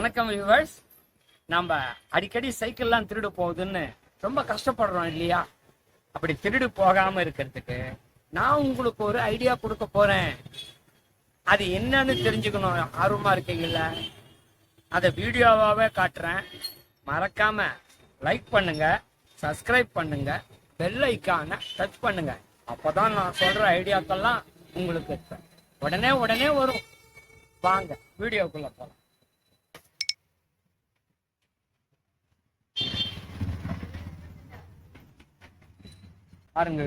வணக்கம் வியூவர்ஸ். நம்ம அடிக்கடி சைக்கிள்லாம் திருடு போகுதுன்னு ரொம்ப கஷ்டப்படுறோம் இல்லையா? அப்படி திருடு போகாம இருக்கிறதுக்கு நான் உங்களுக்கு ஒரு ஐடியா கொடுக்க போறேன். அது என்னன்னு தெரிஞ்சுக்கணும் ஆர்வமா இருக்கீங்கல்ல? அதை வீடியோவாவே காட்டுறேன். மறக்காம லைக் பண்ணுங்க, சப்ஸ்கிரைப் பண்ணுங்க, பெல் ஐக்கானை டச் பண்ணுங்க. அப்பதான் நான் சொல்ற ஐடியாக்கெல்லாம் உங்களுக்கு உடனே வரும். வாங்க வீடியோக்குள்ள போலாம். பாருங்க,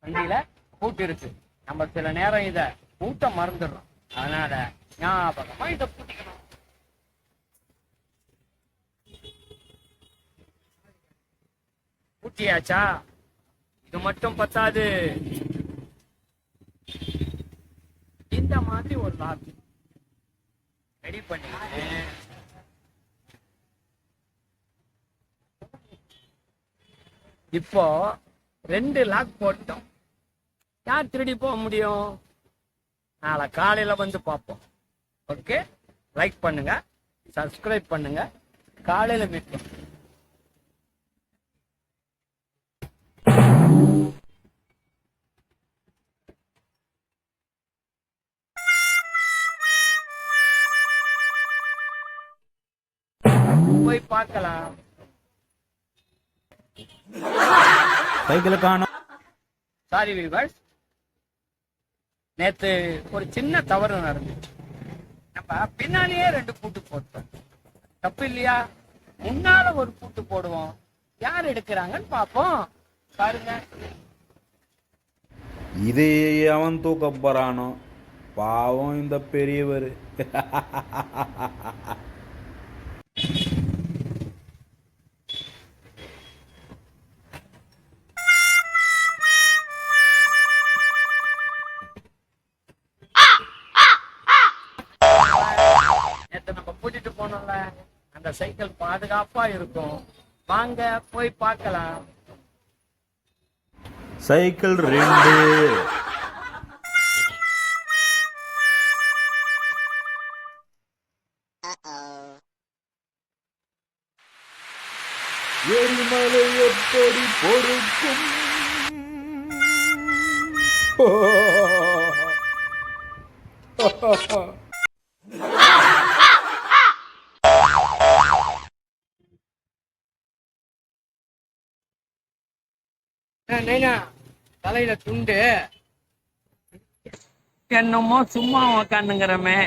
வண்டியில பூட்டு இருக்கு. நம்ம சில நேரம் இத பூட்ட மறந்துடுறோம். அதனால ஞாபகமா இத பூட்டிக்கணும். பூட்டியாச்சா? இது மட்டும் பத்தாது, இந்த மாதிரி ஒரு லாக் ரெடி பண்ணிக்கிறேன். இப்போ 2 லாக் போட்டோம். யார் திருடி போக முடியும்? நாளை காலையில வந்து பார்ப்போம். ஓகே, லைக் பண்ணுங்க, சப்ஸ்கிரைப் பண்ணுங்க. காலையில மீட் பண்ணுங்க. போய் பார்க்கலாம். சைக்கிள் காணோம். சாரி வீவர்ஸ், நேத்து ஒரு சின்ன தவறு நடந்துச்சு. நம்ம பின்னாலேயே 2 பூட்டு போட்டோம். தப்பு இல்லையா? முன்னால ஒரு பூட்டு போடுவோம். யார் எடுக்கிறாங்கன்னு பாப்போம். பாருங்க, இதே அவன் தூக்க போறானோ பாவம் இந்த பெரியவர். நேத்து நம்ம கூட்டிட்டு போனோம்ல, அந்த சைக்கிள் பாதுகாப்பா இருக்கும். வாங்க போய் பார்க்கலாம். சைக்கிள் 2. எரிமலை எப்படி பொறுக்கும்? நைனா, தலையில துண்டு என்னமோ சும்மா உக்காந்துங்கிறமே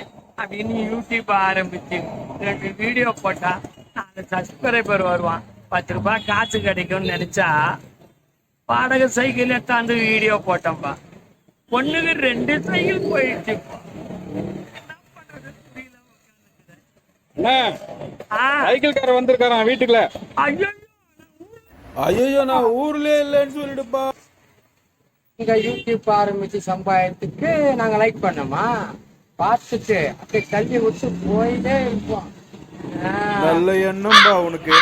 அப்படின்னு யூடியூப் ஆரம்பிச்சு 2 வீடியோ போட்டா 4 சப்ஸ்கிரைபர் வருவான், 10 ரூபாய் காசு கிடைக்கும்னு நினைச்சா வாடகை சைக்கிள் எடுத்தாந்து வீடியோ போட்டோம்பா. பொண்ணுக்கு 2 சைக்கிள் போயிடுச்சு. சைக்கிள்காரர் வந்திருக்காராம் வீட்டுக்குள்ள. ஐயோ, ஐயோ, நான் ஊர்ல இல்லைன்னு சொல்லிடுப்பா. இங்க யூடியூப் ஆரம்பிச்சு சம்பாயத்துக்கு நாங்க லைக் பண்ணோமா, பார்த்துட்டு அப்படியே தள்ளி விட்டு போயிட்டே இருப்போம். நல்ல எண்ணம்பா உனக்கு.